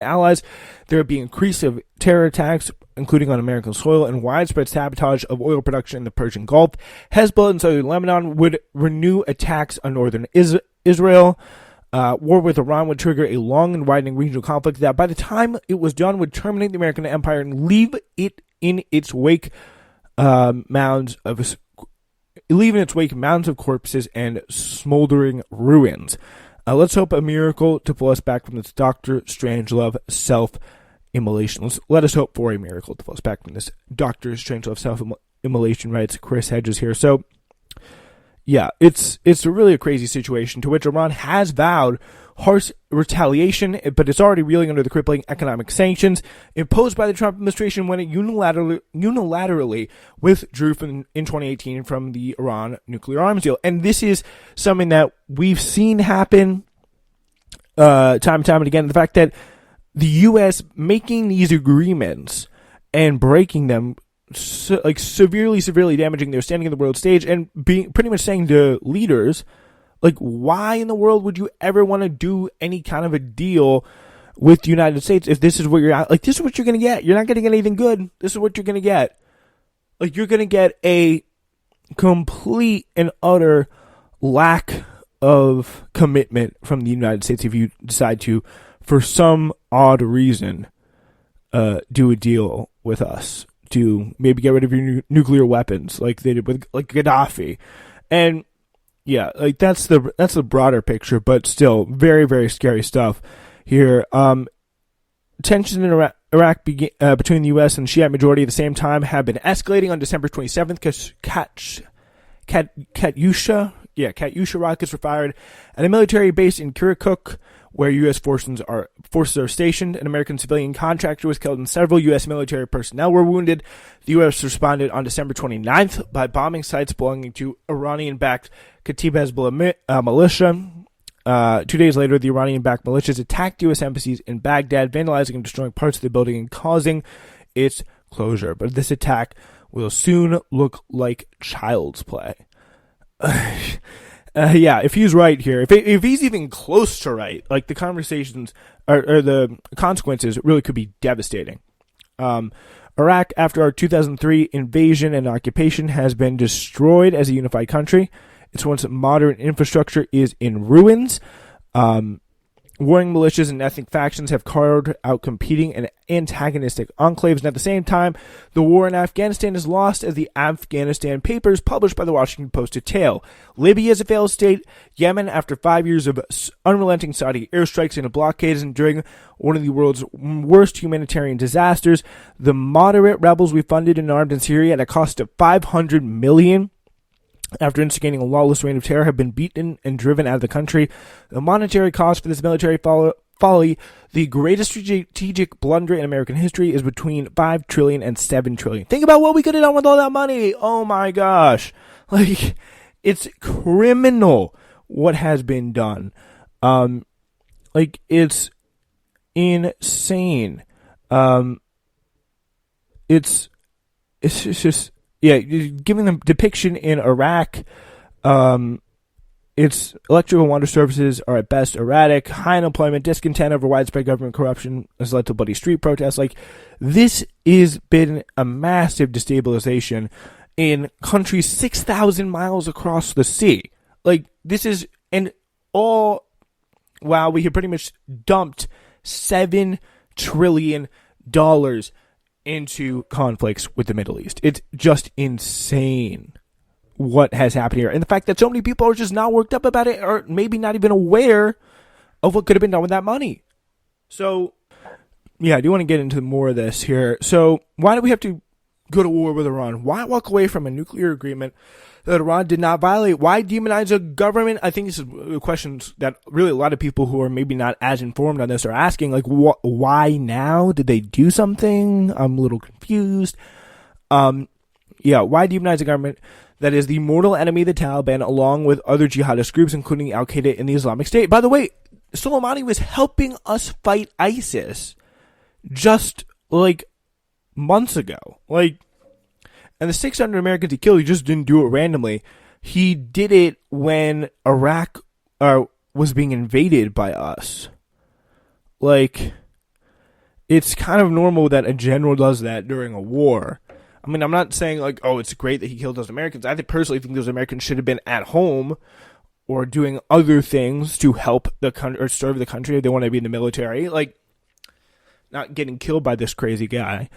allies. There would be increase of terror attacks, including on American soil, and widespread sabotage of oil production in the Persian Gulf. Hezbollah in southern Lebanon would renew attacks on northern Israel. War with Iran would trigger a long and widening regional conflict that, by the time it was done, would terminate the American empire and leave it in its wake mounds of corpses and smoldering ruins. Let's hope a miracle to pull us back from this Dr. Strangelove self-immolation. Let us hope for a miracle to pull us back from this Dr. Strangelove self-immolation, writes Chris Hedges here. So, yeah, it's really a crazy situation, to which Iran has vowed harsh retaliation, but it's already reeling under the crippling economic sanctions imposed by the Trump administration when it unilaterally withdrew in 2018 from the Iran nuclear arms deal. And this is something that we've seen happen time and time again. The fact that the U.S. making these agreements and breaking them, severely damaging their standing in the world stage, and being pretty much saying to leaders, like, why in the world would you ever want to do any kind of a deal with the United States if this is what you're at? Like, this is what you're going to get. You're not going to get anything good. This is what you're going to get. Like, you're going to get a complete and utter lack of commitment from the United States if you decide to, for some odd reason, do a deal with us to maybe get rid of your nuclear weapons like they did with Gaddafi. And yeah, like that's the broader picture, but still very, very scary stuff here. Tensions in Iraq between the U.S. and Shiite majority at the same time have been escalating. On December 27th, because Katyusha rockets were fired at a military base in Kirkuk, where U.S. forces are stationed. An American civilian contractor was killed and several U.S. military personnel were wounded. The U.S. responded on December 29th by bombing sites belonging to Iranian-backed Kataib Hezbollah militia. 2 days later, the Iranian-backed militias attacked U.S. embassies in Baghdad, vandalizing and destroying parts of the building and causing its closure. But this attack will soon look like child's play. Yeah, if he's right here, if he's even close to right, like the conversations or the consequences really could be devastating. Iraq, after our 2003 invasion and occupation, has been destroyed as a unified country. Its once modern infrastructure is in ruins. Warring militias and ethnic factions have carved out competing and antagonistic enclaves, and at the same time, the war in Afghanistan is lost, as the Afghanistan Papers, published by the Washington Post, detail. Libya is a failed state. Yemen, after 5 years of unrelenting Saudi airstrikes and a blockade, is enduring one of the world's worst humanitarian disasters. The moderate rebels we funded and armed in Syria at a cost of $500 million, after instigating a lawless reign of terror, have been beaten and driven out of the country. The monetary cost for this military folly, the greatest strategic blunder in American history, is between $5 trillion and $7 trillion. Think about what we could have done with all that money. Oh my gosh. Like, it's criminal what has been done. Like, it's insane. It's just, yeah, giving them depiction in Iraq, its electrical and water services are at best erratic. High unemployment, discontent over widespread government corruption has led to bloody street protests. Like, this has been a massive destabilization in countries 6,000 miles across the sea. Like, this is wow, we have pretty much dumped $7 trillion into conflicts with the Middle East. It's just insane what has happened here. And the fact that so many people are just not worked up about it, or maybe not even aware of what could have been done with that money. So, yeah, I do want to get into more of this here. So, why do we have to go to war with Iran? Why walk away from a nuclear agreement that Iran did not violate? Why demonize a government? I think this is questions that really a lot of people who are maybe not as informed on this are asking. Like, why now? Did they do something? I'm a little confused. Yeah, why demonize a government that is the mortal enemy of the Taliban, along with other jihadist groups, including Al-Qaeda and the Islamic State? By the way, Soleimani was helping us fight ISIS just, like, months ago. Like, and the 600 Americans he killed, he just didn't do it randomly. He did it when Iraq was being invaded by us. Like, it's kind of normal that a general does that during a war. I mean, I'm not saying like, oh, it's great that he killed those Americans. I personally think those Americans should have been at home or doing other things to help the country or serve the country if they want to be in the military. Like, not getting killed by this crazy guy.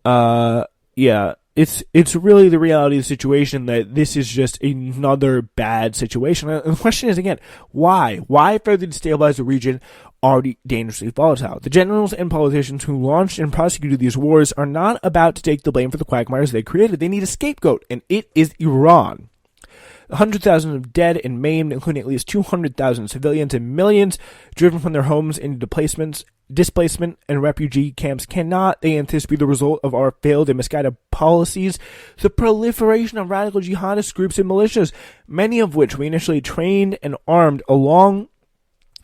Yeah, it's really the reality of the situation that this is just another bad situation. And the question is, again, why? Why further destabilize the region already dangerously volatile? The generals and politicians who launched and prosecuted these wars are not about to take the blame for the quagmires they created. They need a scapegoat, and it is Iran. Hundreds of thousands of dead and maimed, including at least 200,000 civilians and millions driven from their homes into displacement and refugee camps cannot, they anticipate, the result of our failed and misguided policies. The proliferation of radical jihadist groups and militias, many of which we initially trained and armed along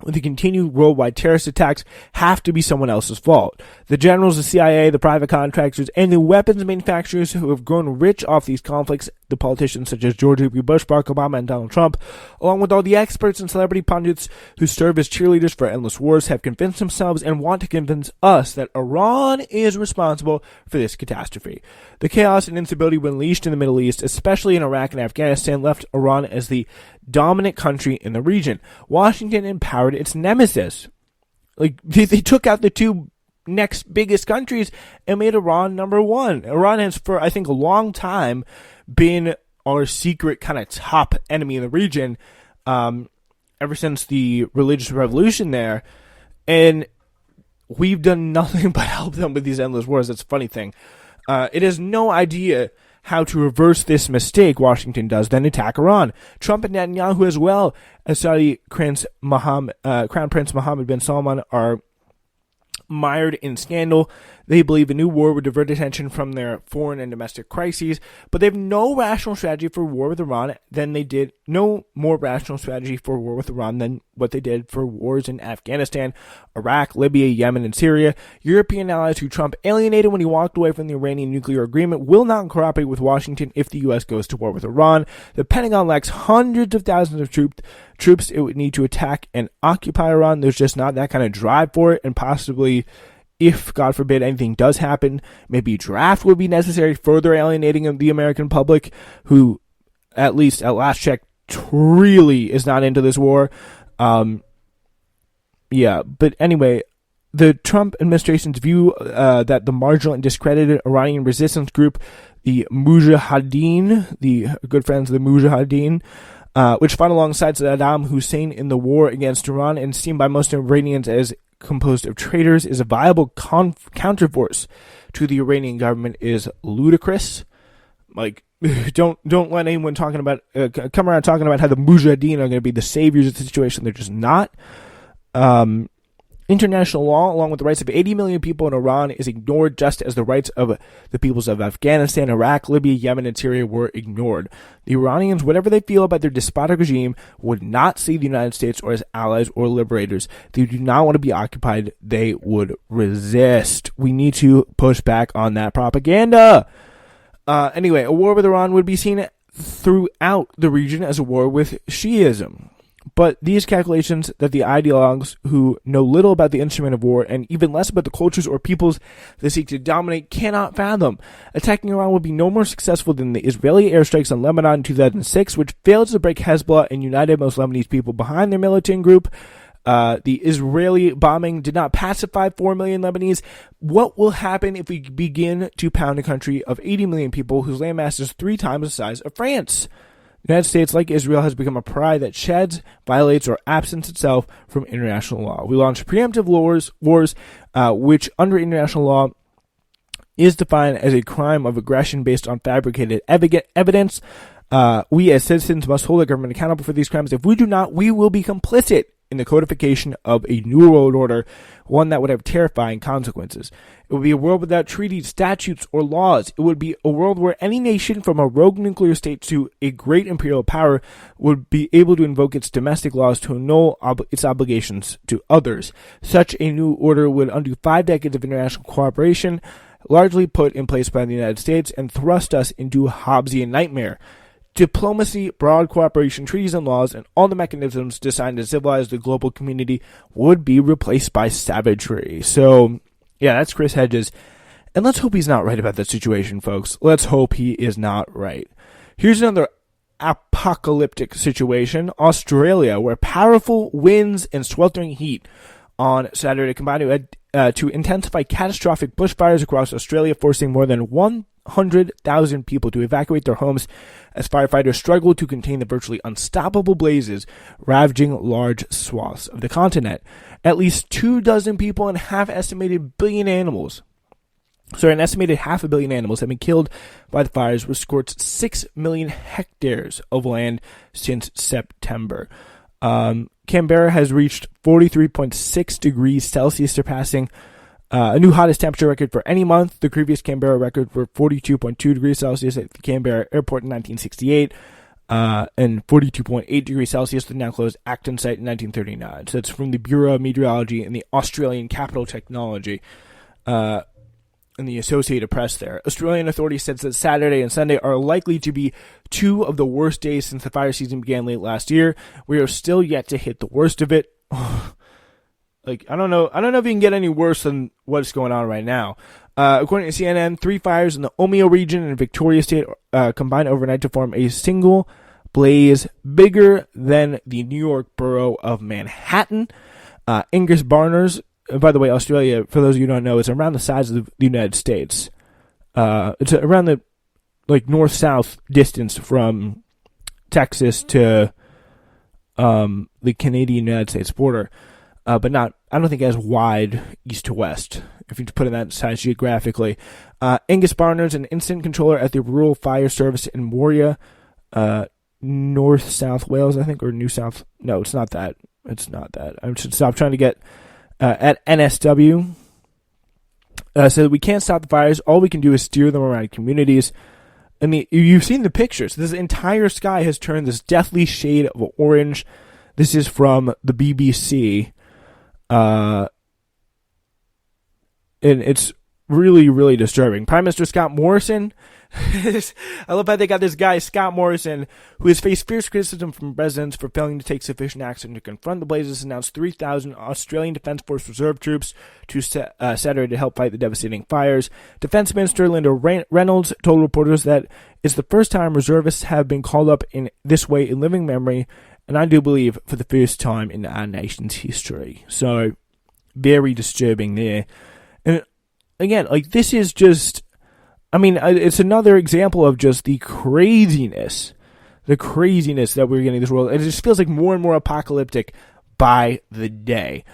with the continued worldwide terrorist attacks, have to be someone else's fault. The generals, the CIA, the private contractors, and the weapons manufacturers who have grown rich off these conflicts, the politicians such as George W. Bush, Barack Obama, and Donald Trump, along with all the experts and celebrity pundits who serve as cheerleaders for endless wars, have convinced themselves and want to convince us that Iran is responsible for this catastrophe. The chaos and instability unleashed in the Middle East, especially in Iraq and Afghanistan, left Iran as the dominant country in the region. Washington empowered its nemesis. Like, they took out the two next biggest countries and made Iran number one. Iran has, for I think a long time, been our secret kind of top enemy in the region, ever since the religious revolution there, and we've done nothing but help them with these endless wars. That's a funny thing. It has no idea how to reverse this mistake. Washington does then attack Iran. Trump and Netanyahu, as well as Saudi Crown Prince Mohammed bin Salman, are mired in scandal. They believe a new war would divert attention from their foreign and domestic crises, but they have no rational strategy for war with Iran no more rational strategy for war with Iran than what they did for wars in Afghanistan, Iraq, Libya, Yemen, and Syria. European allies who Trump alienated when he walked away from the Iranian nuclear agreement will not cooperate with Washington if the U.S. goes to war with Iran. The Pentagon lacks hundreds of thousands of troops it would need to attack and occupy Iran. There's just not that kind of drive for it, and possibly, if, God forbid, anything does happen, maybe draft would be necessary, further alienating the American public, who, at least at last check, really is not into this war. But anyway, the Trump administration's view that the marginal and discredited Iranian resistance group, the Mujahideen, the good friends of the Mujahideen, which fought alongside Saddam Hussein in the war against Iran and seen by most Iranians as composed of traitors, is a viable counterforce to the Iranian government, is ludicrous. Like, don't let anyone come around talking about how the Mujahideen are going to be the saviors of the situation. They're just not. International law, along with the rights of 80 million people in Iran, is ignored, just as the rights of the peoples of Afghanistan, Iraq, Libya, Yemen, and Syria were ignored. The Iranians, whatever they feel about their despotic regime, would not see the United States or as allies or liberators. They do not want to be occupied. They would resist. We need to push back on that propaganda. Anyway, a war with Iran would be seen throughout the region as a war with Shiism. But these calculations that the ideologues who know little about the instrument of war and even less about the cultures or peoples they seek to dominate cannot fathom. Attacking Iran would be no more successful than the Israeli airstrikes on Lebanon in 2006, which failed to break Hezbollah and united most Lebanese people behind their militant group. The Israeli bombing did not pacify 4 million Lebanese. What will happen if we begin to pound a country of 80 million people whose landmass is 3 times the size of France? The United States, like Israel, has become a pride that sheds, violates, or absents itself from international law. We launched preemptive wars, which under international law is defined as a crime of aggression based on fabricated evidence. We as citizens must hold the government accountable for these crimes. If we do not, we will be complicit in the codification of a new world order, one that would have terrifying consequences. It would be a world without treaties, statutes, or laws. It would be a world where any nation, from a rogue nuclear state to a great imperial power, would be able to invoke its domestic laws to annul its obligations to others. Such a new order would undo 5 decades of international cooperation, largely put in place by the United States, and thrust us into a Hobbesian nightmare. Diplomacy, broad cooperation, treaties, and laws, and all the mechanisms designed to civilize the global community would be replaced by savagery. So, Yeah, that's Chris Hedges. And let's hope he's not right about that situation, folks. Let's hope he is not right. Here's another apocalyptic situation. Australia, where powerful winds and sweltering heat on Saturday combined to intensify catastrophic bushfires across Australia, forcing more than 100,000 people to evacuate their homes as firefighters struggle to contain the virtually unstoppable blazes ravaging large swaths of the continent. At least 24 people and an estimated 500 million animals have been killed by the fires, which scorched 6 million hectares of land since September. Canberra has reached 43.6 degrees Celsius, surpassing a new hottest temperature record for any month. The previous Canberra record were 42.2 degrees Celsius at the Canberra airport in 1968, and 42.8 degrees Celsius at the now closed Acton site in 1939. So that's from the Bureau of Meteorology and the Australian Capital Technology, and the Associated Press there. Australian authorities said that Saturday and Sunday are likely to be two of the worst days since the fire season began late last year. We are still yet to hit the worst of it. I don't know if you can get any worse than what's going on right now. According to CNN, 3 fires in the Omeo region in Victoria State combined overnight to form a single blaze bigger than the New York borough of Manhattan. Angus Barners, by the way, Australia, for those of you who don't know, is around the size of the United States. It's around the north-south distance from Texas to the Canadian-United States border, but I don't think as wide east to west, if you put it that size geographically. Angus Barners, an incident controller at the Rural Fire Service in Moria, North South Wales, I think, or New South. No, it's not that. It's not that. I should stop trying to get at NSW. So we can't stop the fires. All we can do is steer them around communities. And you've seen the pictures. This entire sky has turned this deathly shade of orange. This is from the BBC. And it's really, really disturbing. Prime Minister Scott Morrison, I love how they got this guy, Scott Morrison, who has faced fierce criticism from residents for failing to take sufficient action to confront the blazes, announced 3,000 Australian Defence Force Reserve troops to Saturday to help fight the devastating fires. Defence Minister Linda Reynolds told reporters that it's the first time reservists have been called up in this way in living memory, and I do believe for the first time in our nation's history. So, very disturbing there. And again, this is just, it's another example of just the craziness that we're getting in this world. It just feels like more and more apocalyptic by the day.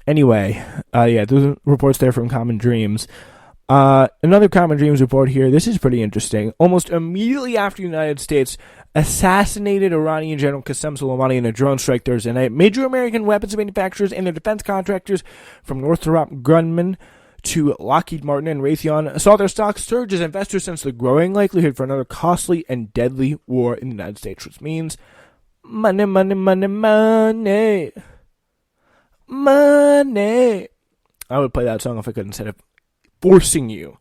Anyway, those reports there from Common Dreams. Another Common Dreams report here. This is pretty interesting. Almost immediately after the United States assassinated Iranian General Qasem Soleimani in a drone strike Thursday night, major American weapons manufacturers and their defense contractors, from Northrop Grumman to Lockheed Martin and Raytheon, saw their stocks surge as investors sense the growing likelihood for another costly and deadly war in the United States, which means money, money, money, money, money. I would play that song if I could, instead of forcing you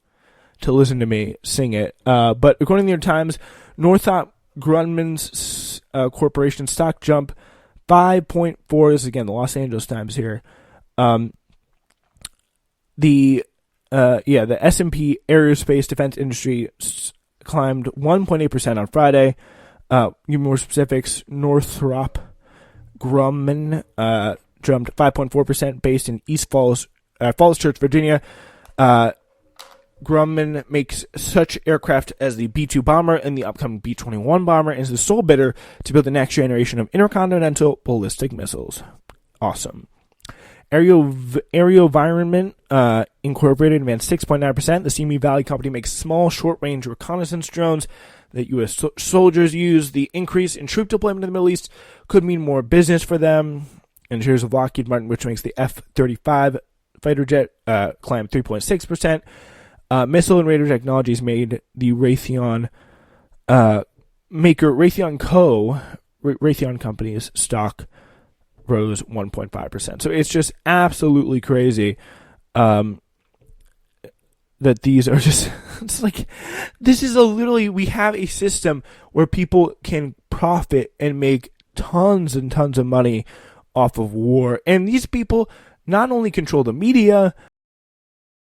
to listen to me sing it. But according to the New York Times, Northrop Grumman's corporation stock jump 5.4. This is again the Los Angeles Times here. The S&P aerospace defense industry climbed 1.8% on Friday. Give more specifics. Northrop Grumman jumped 5.4%, based in East Falls Church, Virginia. Grumman makes such aircraft as the B-2 bomber and the upcoming B-21 bomber, and is the sole bidder to build the next generation of intercontinental ballistic missiles. Awesome. AeroVironment Incorporated advanced 6.9%. The Simi Valley company makes small, short-range reconnaissance drones that U.S. soldiers use. The increase in troop deployment in the Middle East could mean more business for them. And shares of Lockheed Martin, which makes the F-35 fighter jet, climbed 3.6%. Missile and radar technologies made the Raytheon maker Raytheon Company's stock rose 1.5%. So it's just absolutely crazy that these are just, it's like, this is literally, we have a system where people can profit and make tons and tons of money off of war. And these people not only control the media,